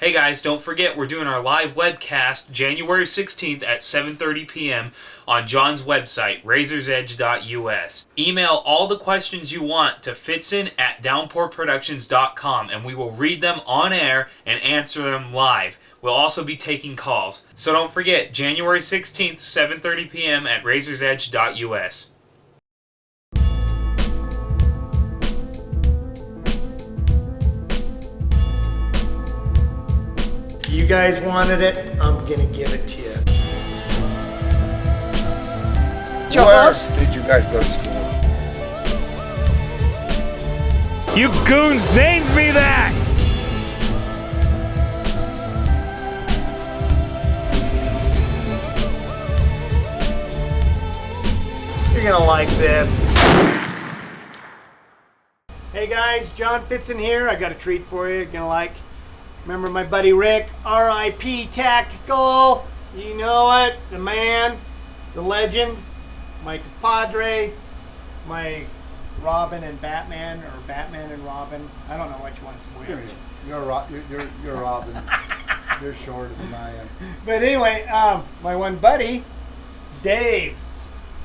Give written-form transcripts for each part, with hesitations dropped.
Hey guys, don't forget we're doing our live webcast January 16th at 7:30 p.m. on John's website, razorsedge.us. Email all the questions you want to fitson@downpourproductions.com and we will read them on air and answer them live. We'll also be taking calls. So don't forget, January 16th, 7:30 p.m. at razorsedge.us. You guys wanted it, I'm gonna give it to you. Where did you guys go to school? You goons named me that! You're gonna like this. Hey guys, John Fitzen here. I got a treat for you. You're gonna like. Remember my buddy Rick, R.I.P. Tactical. You know it, the man, the legend, my compadre, my Robin and Batman, or Batman and Robin. I don't know which one's which. You're Robin. You're shorter than I am. But anyway, my one buddy, Dave,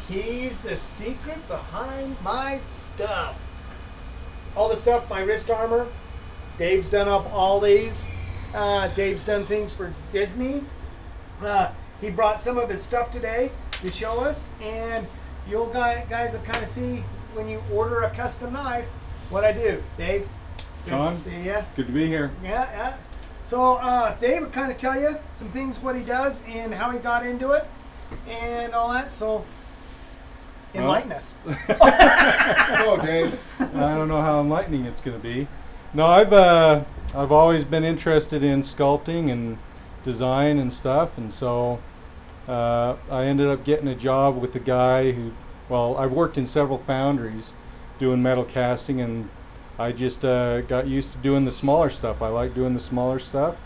he's the secret behind my stuff. All the stuff, my wrist armor. Dave's done up all these. Dave's done things for Disney. He brought some of his stuff today to show us, and you'll guys will kind of see when you order a custom knife what I do. Dave? John? Good to be here. Yeah. So Dave will kind of tell you some things, what he does and how he got into it and all that. So enlighten us. Hello, Dave. I don't know how enlightening it's going to be. No, I've always been interested in sculpting and design and stuff, and so I ended up getting a job with a guy who, well, I've worked in several foundries doing metal casting, and I just got used to doing the smaller stuff. I like doing the smaller stuff,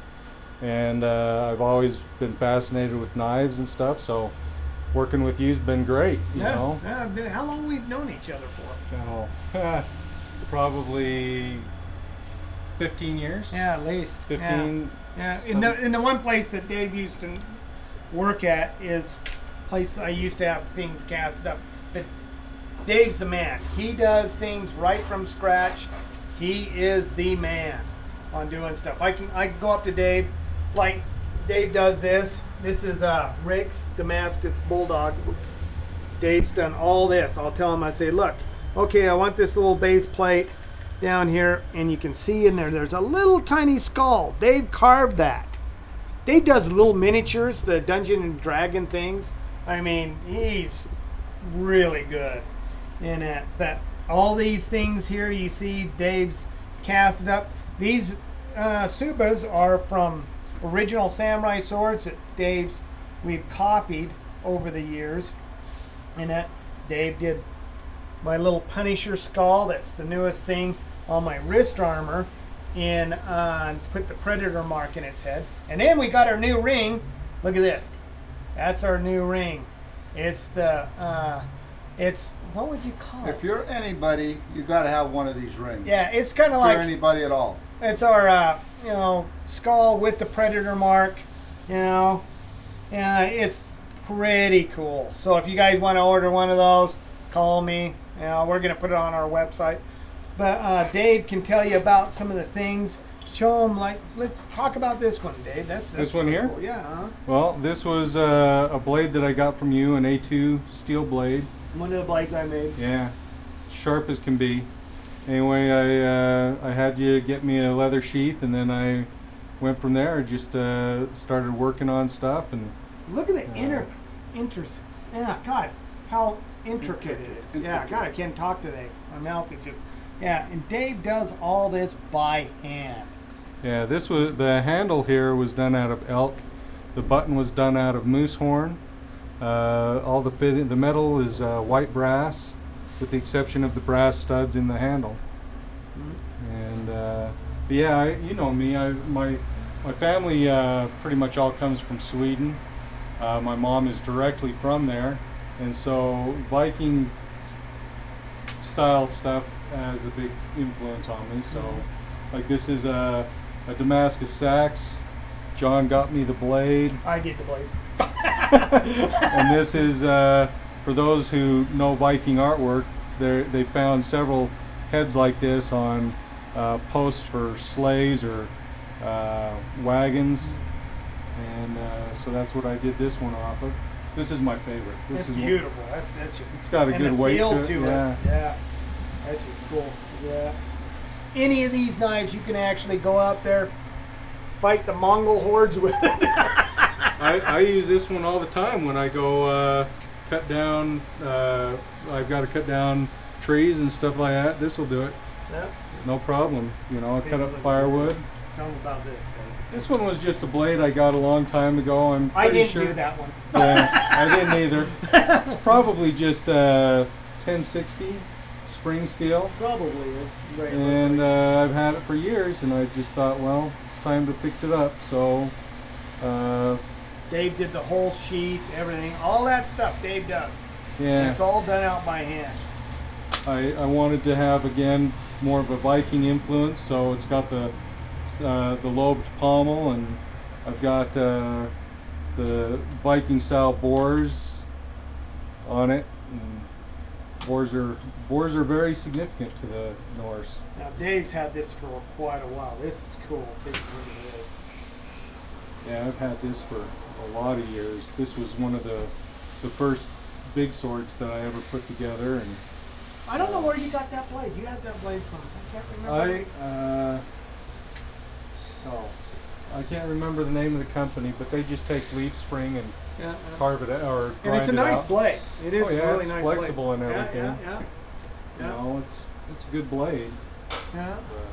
and I've always been fascinated with knives and stuff, so working with you's been great, you know. Yeah, how long we've known each other for? Probably 15 years. Yeah, at least 15. Yeah. In the one place that Dave used to work at is a place I used to have things cast up. But Dave's the man. He does things right from scratch. He is the man on doing stuff. I can go up to Dave, like Dave does this. This is Rick's Damascus Bulldog. Dave's done all this. I'll tell him, I say, look, okay, I want this little base plate down here, and you can see in there's a little tiny skull. Dave carved that. Dave does little miniatures, the Dungeon and Dragon things. I mean, he's really good in it. But all these things here you see Dave's casted up. These Subas are from original samurai swords that Dave's we've copied over the years. And that Dave did my little Punisher skull. That's the newest thing on my wrist armor, and put the Predator mark in its head. And then we got our new ring. Look at this. That's our new ring. It's the it's, what would you call it? If you're anybody, you got to have one of these rings. Yeah, it's kind of If like you're anybody at all. it's our skull with the Predator mark. It's pretty cool. So if you guys want to order one of those, call me. We're going to put it on our website. But Dave can tell you about some of the things. Show them, let's talk about this one, Dave. That's this one here? cool. Yeah. Well, this was a blade that I got from you, an A2 steel blade. One of the blades I made. Yeah, sharp as can be. Anyway, I had you get me a leather sheath, and then I went from there. Just started working on stuff, and look at the God, how intricate it is. Yeah, God, I can't talk today. My mouth is just. Yeah, and Dave does all this by hand. yeah, this was the handle here was done out of elk. The button was done out of moose horn. All the metal is white brass, with the exception of the brass studs in the handle. And yeah, you know me. My family pretty much all comes from Sweden. My mom is directly from there, and so Viking style stuff has a big influence on me. So, like this is a Damascus sax. John got me the blade. I did the blade. And this is, for those who know Viking artwork, they found several heads like this on posts for sleighs or wagons. And so that's what I did this one off of. This is my favorite. This It's is beautiful. That's just. It's got a and good the weight feel to it. Yeah. Yeah. That's just cool. Yeah. Any of these knives, you can actually go out there, fight the Mongol hordes with it. I use this one all the time when I go cut down. I've got to cut down trees and stuff like that. This will do it. Yep. No problem. You know, I cut up firewood. Tell them about this thing. This one was just a blade I got a long time ago. I'm I pretty didn't sure. do that one. Yeah, I didn't either. It's probably just 1060 spring steel, Probably is. Right. and I've had it for years. And I just thought, well, it's time to fix it up. So, Dave did the whole sheet, everything, all that stuff. Dave does. yeah, It's all done out by hand. I wanted to have again more of a Viking influence. So it's got the lobed pommel, and I've got the Viking style bores on it. And bores are very significant to the Norse. Now Dave's had this for quite a while. This is cool. Take a look at this. Yeah, I've had this for a lot of years. This was one of the first big swords that I ever put together, and I don't know where you got that blade. You had that blade from? I can't remember. I can't remember the name of the company, but they just take leaf spring and Yeah. carve it out or And grind it's a it nice out. blade. It is Oh, yeah, really it's nice flexible blade. and everything. Yeah. You know, it's a good blade. Yeah. But,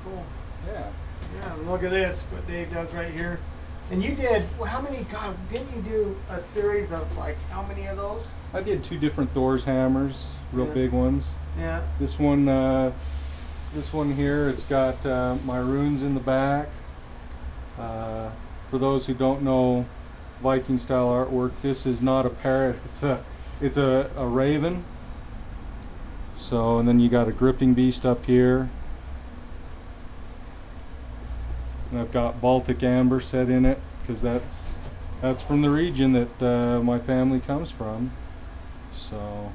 Cool. yeah. Yeah. Look at this. What Dave does right here. And you did. Well, how many? God, didn't you do a series of like how many of those? I did 2 different Thor's hammers, real Yeah. big ones. Yeah. This one here, it's got my runes in the back. For those who don't know Viking style artwork, this is not a parrot. It's a raven. So, and then you got a gripping beast up here. And I've got Baltic amber set in it because that's from the region that my family comes from. So.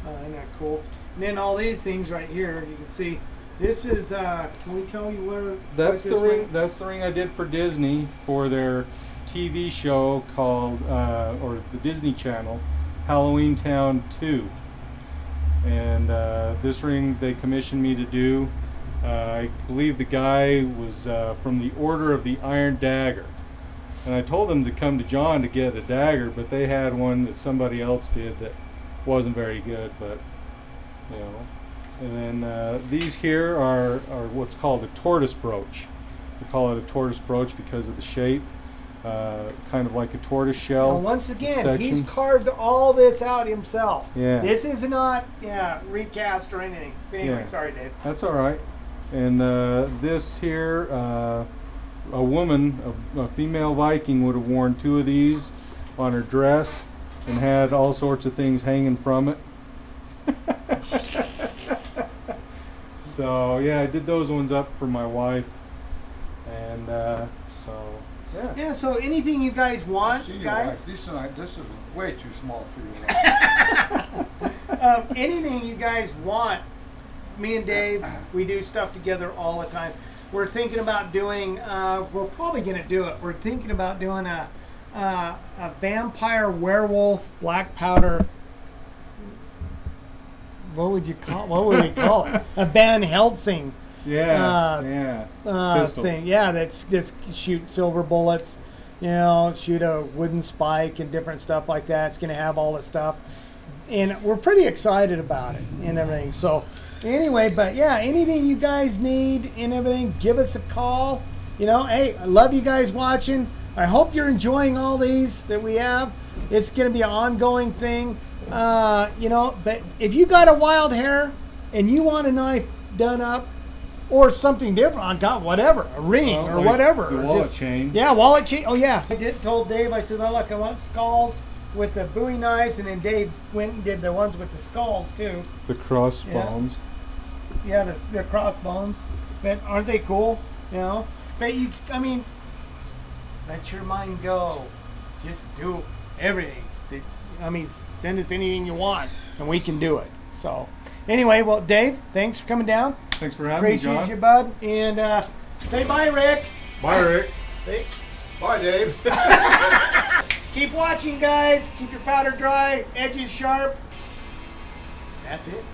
Isn't that cool? And then all these things right here, you can see. This is. Can we tell you where? That's what the this ring. ring- That's the ring I did for Disney for their TV show called, or the Disney Channel, Halloween Town 2. And this ring they commissioned me to do. I believe the guy was from the Order of the Iron Dagger, and I told them to come to John to get a dagger, but they had one that somebody else did that wasn't very good. But you know. And then these here are what's called a tortoise brooch. We call it a tortoise brooch because of the shape, kind of like a tortoise shell. Now, once again, section. he's carved all this out himself. Yeah. This is not recast or anything. Anyway, Yeah. sorry, Dave. That's all right. And this here, a woman, a female Viking, would have worn 2 of these on her dress and had all sorts of things hanging from it. So yeah, I did those ones up for my wife, and so yeah. Yeah. So anything you guys want, See, guys? this is way too small for you. Anything you guys want? Me and Dave, we do stuff together all the time. We're thinking about doing. We're probably gonna do it. We're thinking about doing a vampire werewolf black powder. What would we call it? A Van Helsing Yeah, Pistol. thing. Yeah, that's shoot silver bullets. You know, shoot a wooden spike and different stuff like that. It's gonna have all this stuff, and we're pretty excited about it and everything. So, anyway, but yeah, anything you guys need and everything, give us a call. You know, hey, I love you guys watching. I hope you're enjoying all these that we have. It's gonna be an ongoing thing. You know, but if you got a wild hair and you want a knife done up or something different, I got whatever, a ring or like whatever. the or wallet chain. Yeah, wallet chain. Oh yeah. I told Dave, I said, oh look, I want skulls with the Bowie knives, and then Dave went and did the ones with the skulls too. The crossbones. Yeah, the crossbones. But aren't they cool? You know? But I mean, let your mind go. Just do everything. I mean, send us anything you want, and we can do it. So, anyway, well, Dave, thanks for coming down. Thanks for having me, John. Appreciate you, bud. And say bye, Rick. Bye, Rick. See? Bye, Dave. Keep watching, guys. Keep your powder dry, edges sharp. That's it.